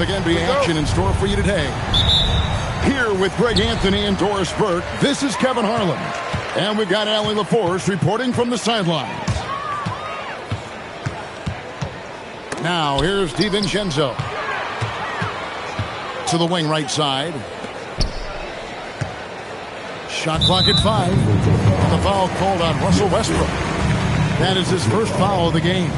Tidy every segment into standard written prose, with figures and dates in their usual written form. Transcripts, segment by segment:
terrific NBA action in store for you today. Here with Greg Anthony and Doris Burke, this is Kevin Harlan. And we've got Allie LaForce reporting from the sidelines. Now, here's DiVincenzo. To the wing right side. Shot clock at 5. The foul called on Russell Westbrook. That is his first foul of the game.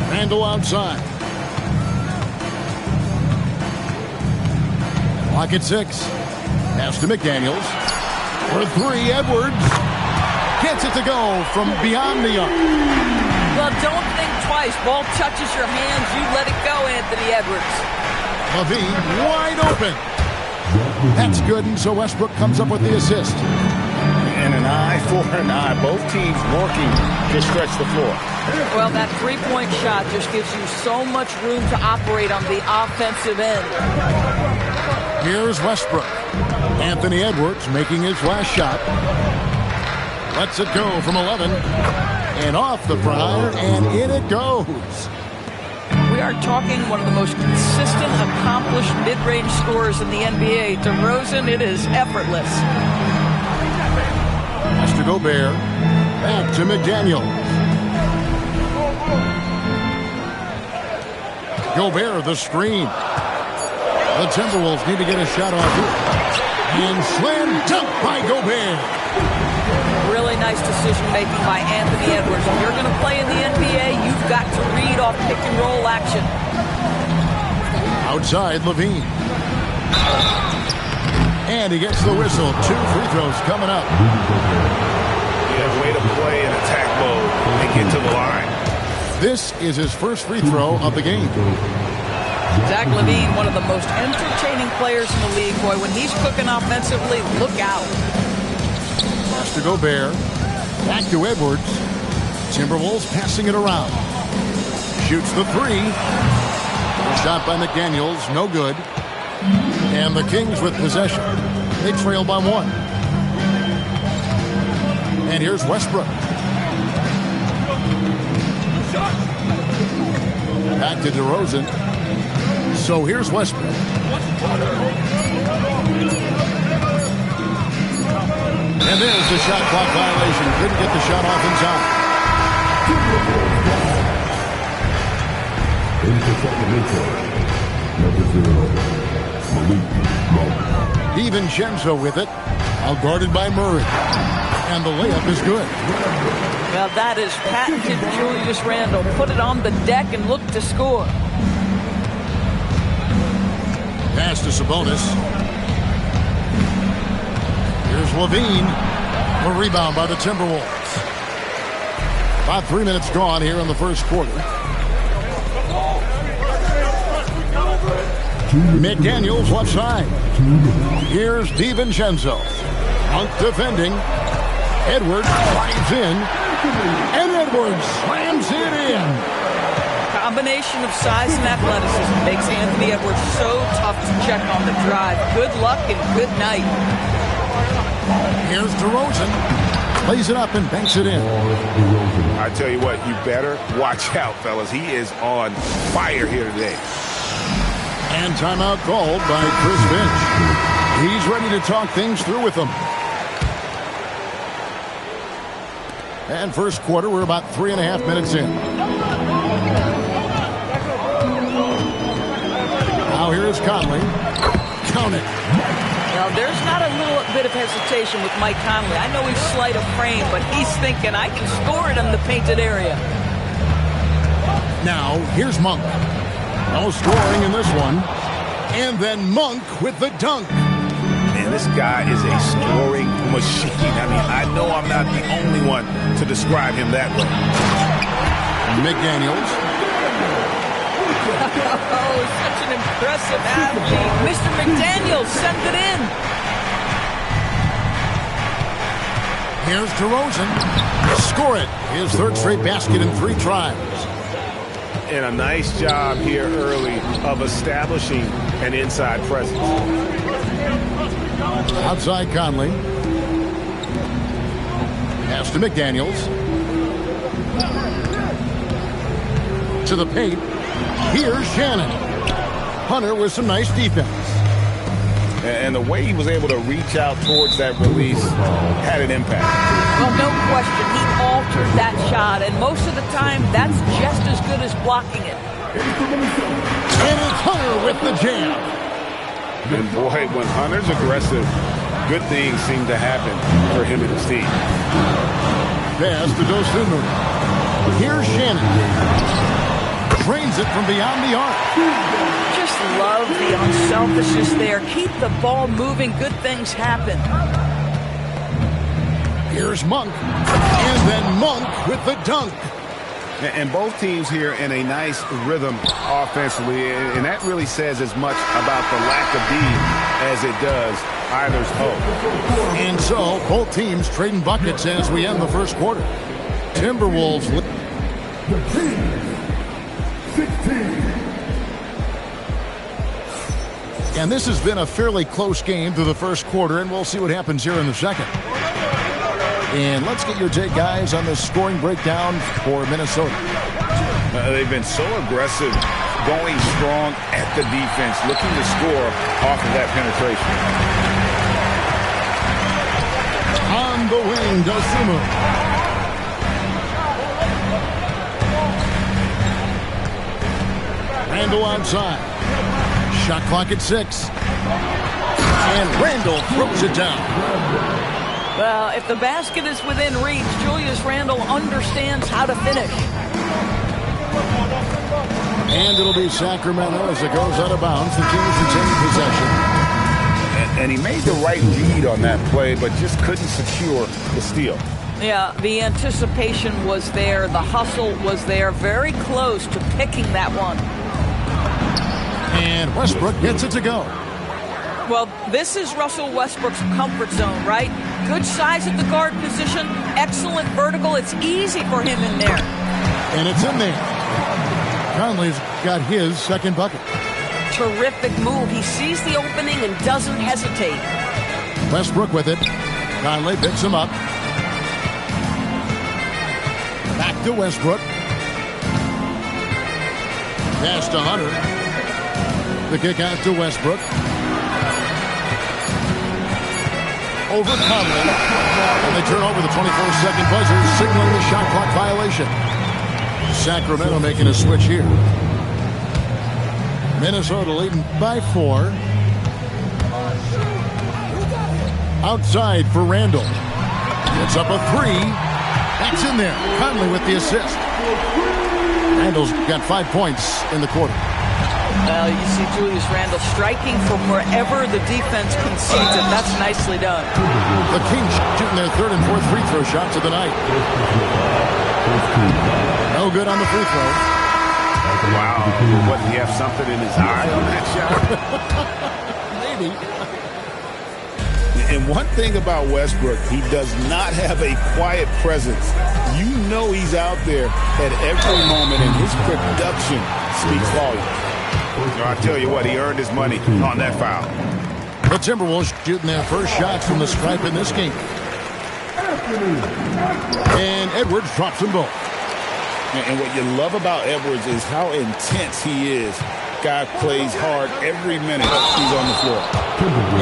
Randall outside. Clock at 6. Pass to McDaniels. For 3, Edwards. Gets it to go from beyond the arc. Well, don't think twice. Ball touches your hands. You let it go, Anthony Edwards. Levine wide open. That's good, and so Westbrook comes up with the assist. And an eye for an eye. Both teams working to stretch the floor. Well, that three-point shot just gives you so much room to operate on the offensive end. Here's Westbrook. Anthony Edwards making his last shot. Lets it go from 11. And off the front iron, and in it goes. We are talking one of the most consistent, accomplished mid-range scorers in the NBA. DeRozan, it is effortless. Pass to Gobert. Back to McDaniels. Gobert, the screen. The Timberwolves need to get a shot off here. And slam dunk by Gobert. Really nice decision-making by Anthony Edwards. If you're going to play in the NBA, you've got to read off pick-and-roll action. Outside, Levine. And he gets the whistle. 2 free throws coming up. Yeah, way to play in attack mode and get to the line. This is his first free throw of the game. Zach LaVine, one of the most entertaining players in the league. Boy, when he's cooking offensively, look out. Pass to Gobert. Back to Edwards. Timberwolves passing it around. Shoots the 3. Shot by McDaniels, no good. And the Kings with possession. They trail by 1. And here's Westbrook. Back to DeRozan. So here's Westbrook. And there's the shot clock violation. Couldn't get the shot off in time. DiVincenzo with it. Out guarded by Murray. And the layup is good. Well, that is patented Julius Randle. Put it on the deck and look to score. Pass to Sabonis. Here's Levine. A rebound by the Timberwolves. About 3 minutes gone here in the first quarter. McDaniels left side. Here's DiVincenzo. Monk defending. Edwards drives in. And Edwards slams it in. Combination of size and athleticism makes Anthony Edwards so tough to check on the drive. Good luck and good night. Here's DeRozan. Plays it up and banks it in. I tell you what, you better watch out, fellas. He is on fire here today. And timeout called by Chris Finch. He's ready to talk things through with them. And first quarter, we're about 3.5 minutes in. Now here's Conley. Count it. Now, there's not a little bit of hesitation with Mike Conley. I know he's slight of frame, but he's thinking, I can score it in the painted area. Now, here's Monk. No scoring in this one. And then Monk with the dunk. Man, this guy is a scoring machine. I mean, I know I'm not the only one to describe him that way. McDaniels. Oh, such an impressive athlete. Mr. McDaniels, send it in. Here's DeRozan. Score it. His third straight basket in 3 tries. And a nice job here early of establishing an inside presence. Outside Conley. Pass to McDaniels. to the paint. Here's Shannon. Hunter with some nice defense. And the way he was able to reach out towards that release had an impact. Well, no question. He altered that shot, and most of the time, that's just as good as blocking it. And it's Hunter with the jam. And boy, when Hunter's aggressive, good things seem to happen for him and his team. Pass to Dosunmu. Here's Shannon. Drains it from beyond the arc. Just love the unselfishness there. Keep the ball moving. Good things happen. Here's Monk. And then Monk with the dunk. And both teams here in a nice rhythm offensively, and that really says as much about the lack of D as it does either's hope. And so, both teams trading buckets as we end the first quarter. Timberwolves. And this has been a fairly close game through the first quarter, and we'll see what happens here in the second. And let's get your take, guys, on the scoring breakdown for Minnesota. They've been so aggressive, going strong at the defense, looking to score off of that penetration. On the wing, Dosunmu. Randall outside. Shot clock at 6. And Randall throws it down. Well, if the basket is within reach, Julius Randle understands how to finish. And it'll be Sacramento as it goes out of bounds. The Kings retain possession. And he made the right read on that play, but just couldn't secure the steal. Yeah, the anticipation was there. The hustle was there. Very close to picking that one. And Westbrook gets it to go. Well, this is Russell Westbrook's comfort zone, right? Good size at the guard position, excellent vertical. It's easy for him in there. And it's in there. Conley's got his second bucket. Terrific move. He sees the opening and doesn't hesitate. Westbrook with it. Conley picks him up. Back to Westbrook. Pass to Hunter. The kick out to Westbrook. Over Conley. And they turn over the 24-second buzzer, signaling the shot clock violation. Sacramento making a switch here. Minnesota leading by 4. Outside for Randall. Gets up a 3. That's in there. Conley with the assist. Randall's got 5 points in the quarter. Well, you see Julius Randle striking from wherever the defense concedes it. That's nicely done. The Kings shooting their third and fourth free throw shots of the night. No good on the free throw. Wow. What, did he have something in his eye on that shot? Maybe. And one thing about Westbrook, he does not have a quiet presence. You know he's out there at every moment, and his production speaks volumes. I tell you what, he earned his money on that foul. The Timberwolves shooting their first shots from the stripe in this game. And Edwards drops them both. And what you love about Edwards is how intense he is. Guy plays hard every minute he's on the floor.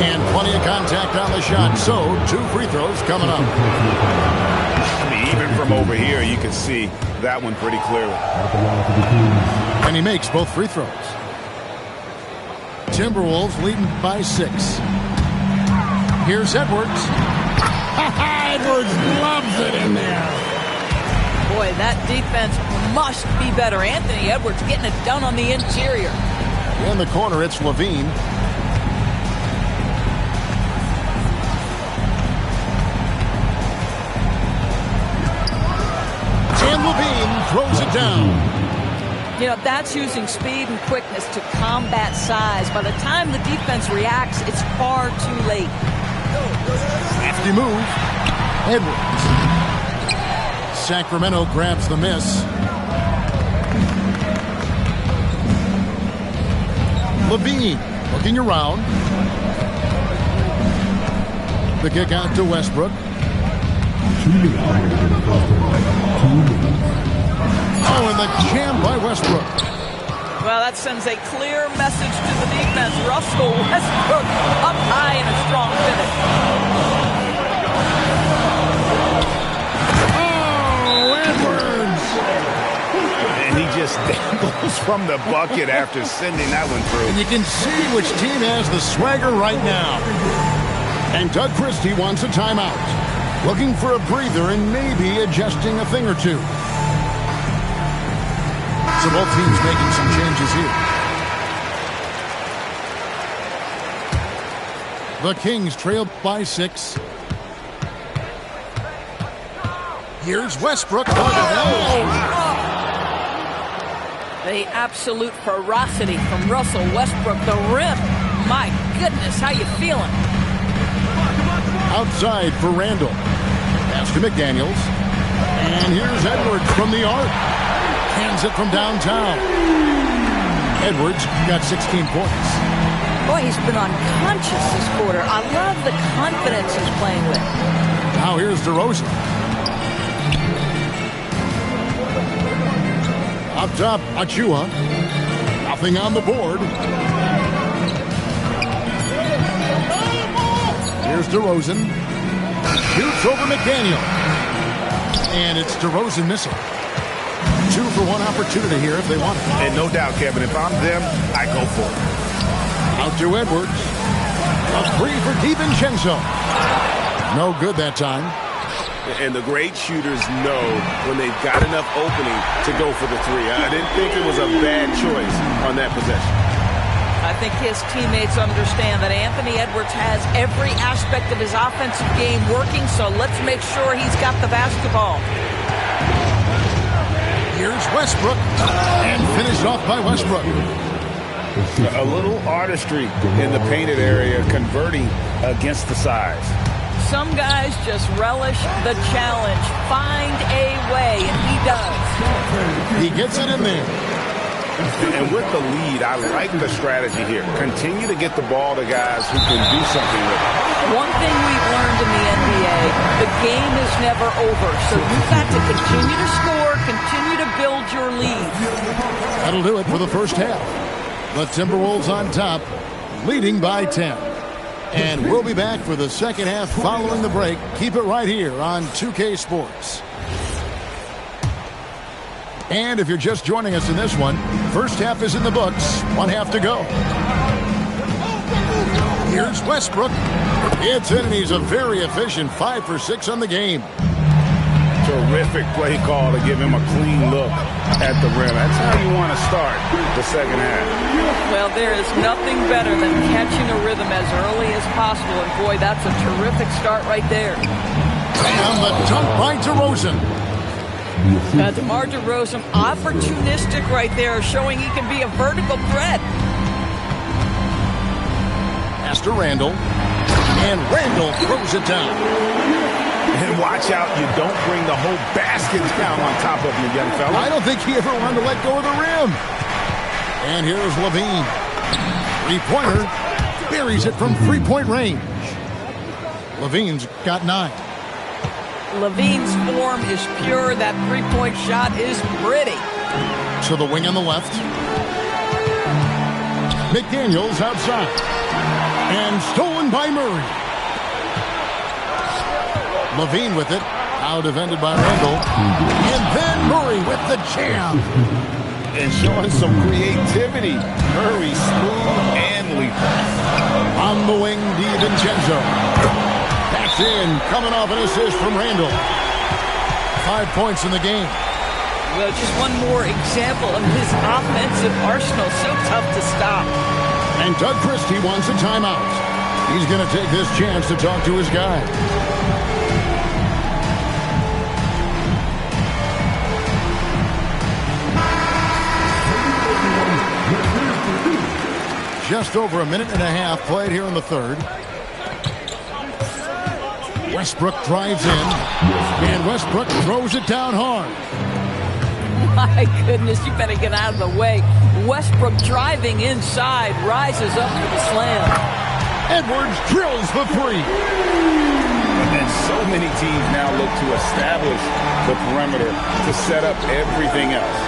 And plenty of contact on the shot. So, 2 free throws coming up. I mean, even from over here, you can see that one pretty clearly. And he makes both free throws. Timberwolves leading by 6. Here's Edwards. Edwards loves it in there. Boy, that defense must be better. Anthony Edwards getting it done on the interior. In the corner, it's Levine. And Levine throws it down. You know, that's using speed and quickness to combat size. By the time the defense reacts, it's far too late. Hefty move. Edwards. Sacramento grabs the miss. Levine looking around. The kick out to Westbrook. Oh, and the jam by Westbrook. Well, that sends a clear message to the defense. Russell Westbrook up high in a strong finish. Oh, Edwards! And he just dangles from the bucket after sending that one through. And you can see which team has the swagger right now. And Doug Christie wants a timeout. Looking for a breather and maybe adjusting a thing or two. So both teams making some changes here. The Kings trail by 6. Here's Westbrook. The absolute ferocity from Russell Westbrook. The rim. My goodness, how you feeling? Outside for Randall. Pass to McDaniels. And here's Edwards from the arc. Hands it from downtown. Edwards got 16 points. Boy, he's been unconscious this quarter. I love the confidence he's playing with. Now here's DeRozan. Up top, Achua. Nothing on the board. Here's DeRozan. Shoots over McDaniel. And it's DeRozan missing. 2 for 1 opportunity here if they want it. And no doubt, Kevin, if I'm them, I go for it. Out to Edwards. A 3 for DiVincenzo. No good that time. And the great shooters know when they've got enough opening to go for the 3. I didn't think it was a bad choice on that possession. I think his teammates understand that Anthony Edwards has every aspect of his offensive game working, so let's make sure he's got the basketball. Here's Westbrook, and finished off by Westbrook. A little artistry in the painted area, converting against the size. Some guys just relish the challenge. Find a way, and he does. He gets it in there. And with the lead, I like the strategy here. Continue to get the ball to guys who can do something with it. One thing we've learned in the NBA, the game is never over. So you've got to continue to score, continue to build your lead. That'll do it for the first half. The Timberwolves on top, leading by 10. And we'll be back for the second half following the break. Keep it right here on 2K Sports. And if you're just joining us in this one, first half is in the books. 1 half to go. Here's Westbrook. It's in, and he's a very efficient 5 for 6 on the game. Terrific play call to give him a clean look at the rim. That's how you want to start the second half. Well, there is nothing better than catching a rhythm as early as possible. And, boy, that's a terrific start right there. And the dunk by DeRozan. DeMar DeRozan, opportunistic right there, showing he can be a vertical threat. Pass to Randall. And Randall throws it down. And watch out, you don't bring the whole basket down on top of you, young fella. I don't think he ever wanted to let go of the rim. And here's Levine. Three-pointer. Buries it from three-point range. Levine's got 9. Levine's form is pure. That three-point shot is pretty. To the wing on the left. McDaniels outside. And stolen by Murray. Levine with it. Out defended by Randall. And then Murray with the jam. And showing some creativity. Murray smooth and lethal. On the wing, DiVincenzo. That's in. Coming off an assist from Randall. 5 points in the game. Well, just one more example of his offensive arsenal. So tough to stop. And Doug Christie wants a timeout. He's going to take this chance to talk to his guys. Just over a minute and a half played here in the third. Westbrook drives in, and Westbrook throws it down hard. My goodness, you better get out of the way. Westbrook driving inside, rises up for the slam. Edwards drills the three. And so many teams now look to establish the perimeter to set up everything else.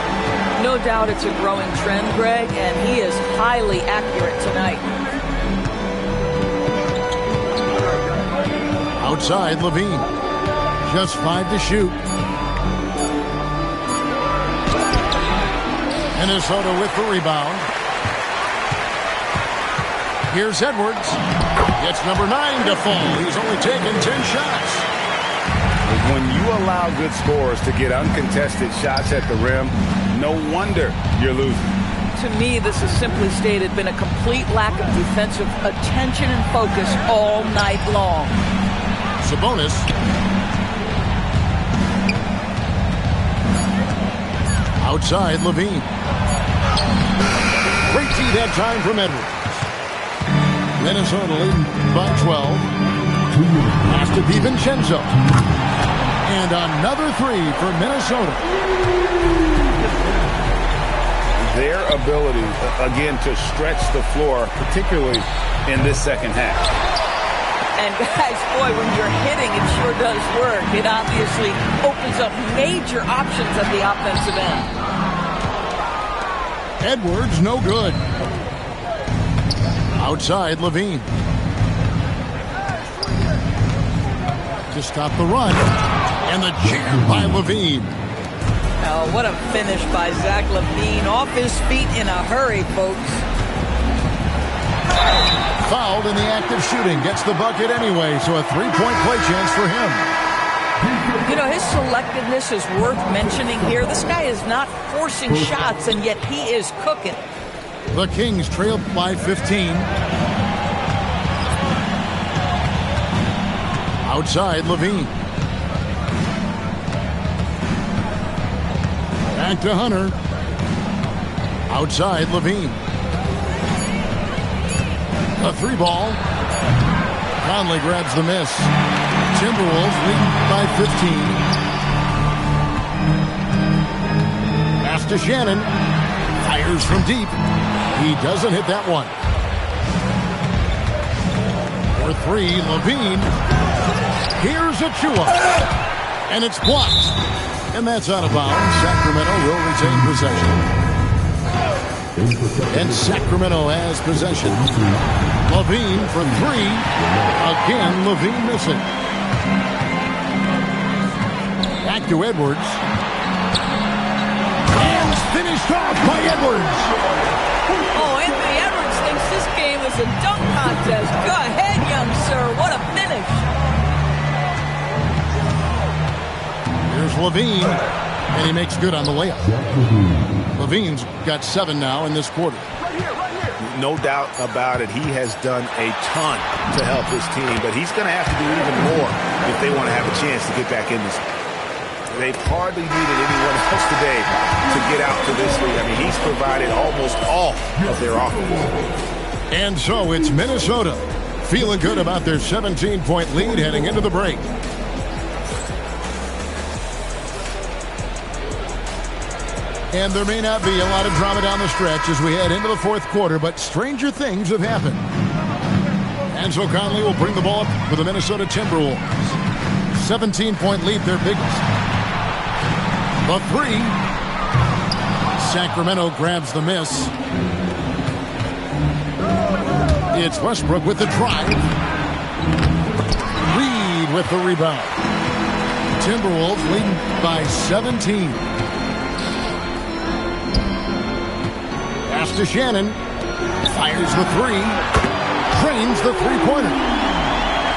No doubt it's a growing trend, Greg, and he is highly accurate tonight. Outside, Levine. Just 5 to shoot. Minnesota with the rebound. Here's Edwards. Gets number 9 to fall. He's only taken 10 shots. When you allow good scorers to get uncontested shots at the rim, no wonder you're losing. To me, this has simply stated been a complete lack of defensive attention and focus all night long. Sabonis. Outside, Levine. Great tee that time from Edwards. Minnesota leading by 12. Pass to DiVincenzo. And another 3 for Minnesota. Their ability, again, to stretch the floor, particularly in this second half. And guys, boy, when you're hitting, it sure does work. It obviously opens up major options at the offensive end. Edwards, no good. Outside, Levine. To stop the run. And the jam by Levine. Oh, what a finish by Zach LaVine. Off his feet in a hurry, folks. Fouled in the act of shooting. Gets the bucket anyway, so a 3-point play chance for him. You know, his selectiveness is worth mentioning here. This guy is not forcing shots, and yet he is cooking. The Kings trail by 15. Outside, Levine. Back to Hunter. Outside, Levine. A 3-ball. Conley grabs the miss. Timberwolves lead by 15. Pass to Shannon. Fires from deep. He doesn't hit that one. For 3, Levine. Here's Achua. And it's blocked. And that's out of bounds. Sacramento will retain possession. And Sacramento has possession. Levine for 3. Again, Levine missing. Back to Edwards. And finished off by Edwards. Oh, Anthony Edwards thinks this game is a dunk contest. Go ahead, young sir. What a finish. Here's Levine. And he makes good on the layup. Levine's got 7 now in this quarter. No doubt about it. He has done a ton to help his team, but he's going to have to do even more if they want to have a chance to get back in this. They've hardly needed anyone else today to get out to this lead. I mean, he's provided almost all of their offense. And so it's Minnesota feeling good about their 17-point lead heading into the break. And there may not be a lot of drama down the stretch as we head into the fourth quarter, but stranger things have happened. And so Conley will bring the ball up for the Minnesota Timberwolves. 17-point lead, their biggest. The 3. Sacramento grabs the miss. It's Westbrook with the drive. Reed with the rebound. Timberwolves leading by 17. Pass to Shannon. Fires the 3. Drains the three-pointer.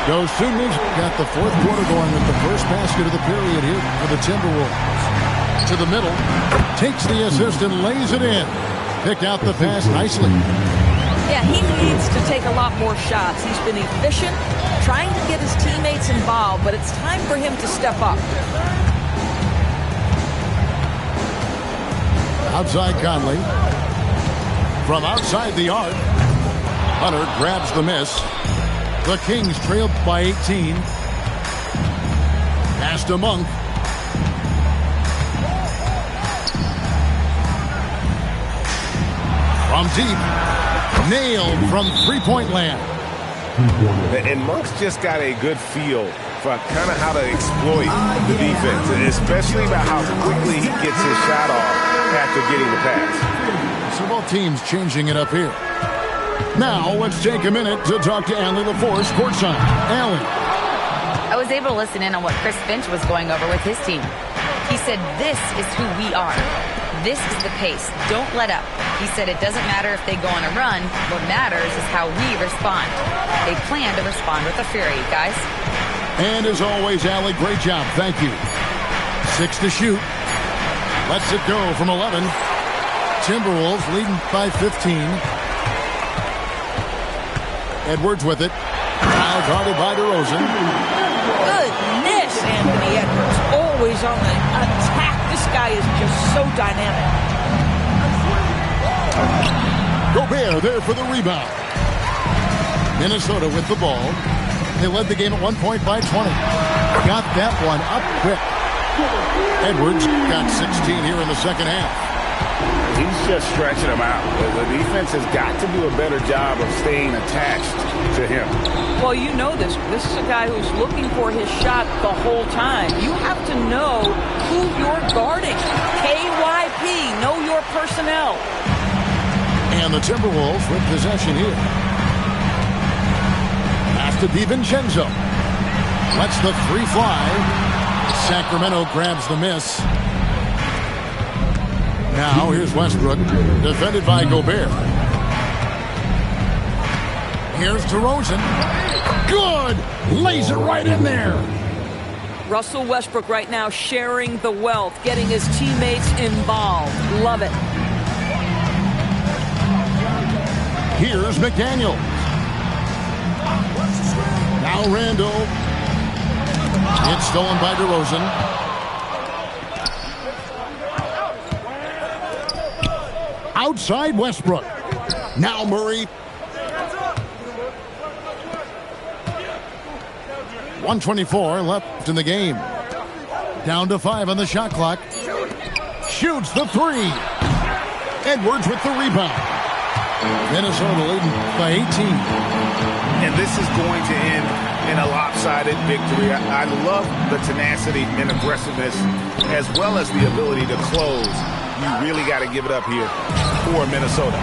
Goes soon. Got the fourth quarter going with the first basket of the period here for the Timberwolves. To the middle. Takes the assist and lays it in. Pick out the pass nicely. Yeah, he needs to take a lot more shots. He's been efficient, trying to get his teammates involved, but it's time for him to step up. Outside Conley. From outside the arc. Hunter grabs the miss. The Kings trail by 18. Pass to Monk. From deep. Nailed from three-point land. And Monk's just got a good feel for kind of how to exploit the defense, especially about how quickly he gets his shot off after getting the pass. So both teams changing it up here. Now let's take a minute to talk to Allie LaForce courtside. Allie. I was able to listen in on what Chris Finch was going over with his team. He said, this is who we are. This is the pace. Don't let up. He said it doesn't matter if they go on a run. What matters is how we respond. They plan to respond with a fury, guys. And as always, Allie, great job. Thank you. 6 to shoot. Lets it go from 11. Timberwolves leading by 15. Edwards with it. Now guarded by DeRozan. Goodness, Anthony Edwards. Always on the attack. This guy is just so dynamic. Gobert there for the rebound. Minnesota with the ball. They led the game at one point by 20. Got that one up quick. Edwards got 16 here in the second half. He's just stretching them out. The defense has got to do a better job of staying attached to him. Well, you know this. This is a guy who's looking for his shot the whole time. You have to know who you're guarding. KYP, know your personnel. And the Timberwolves with possession here. Pass to DiVincenzo. Lets the three fly. Sacramento grabs the miss. Now here's Westbrook, defended by Gobert. Here's DeRozan. Good! Lays it right in there. Russell Westbrook right now sharing the wealth, getting his teammates involved. Love it. Here's McDaniel. Now Randall. It's stolen by DeRozan. Outside Westbrook. Now Murray. 1:24 left in the game. Down to 5 on the shot clock. Shoots the three. Edwards with the rebound. Minnesota leading by 18. And this is going to end in a lopsided victory. I love the tenacity and aggressiveness as well as the ability to close. You really got to give it up here for Minnesota.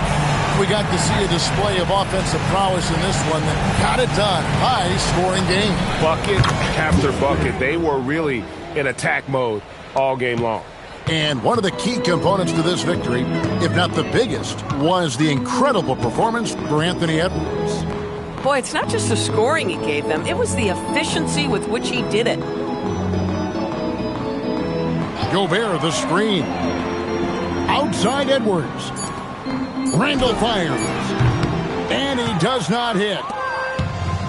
We got to see a display of offensive prowess in this one that got it done. High-scoring game. Bucket after bucket. They were really in attack mode all game long. And one of the key components to this victory, if not the biggest, was the incredible performance for Anthony Edwards. Boy, it's not just the scoring he gave them. It was the efficiency with which he did it. Gobert, the screen. Outside Edwards. Randall fires. And he does not hit.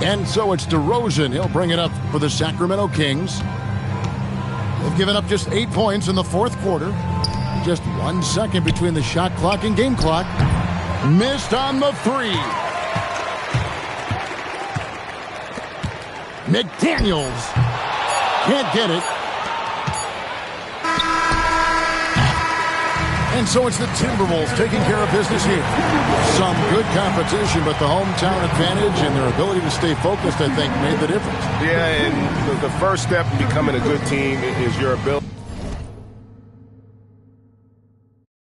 And so it's DeRozan. He'll bring it up for the Sacramento Kings. They've given up just 8 points in the fourth quarter. Just 1 second between the shot clock and game clock. Missed on the three. McDaniels can't get it. And so it's the Timberwolves taking care of business here. Some good competition, but the hometown advantage and their ability to stay focused, I think, made the difference. Yeah, and the first step in becoming a good team is your ability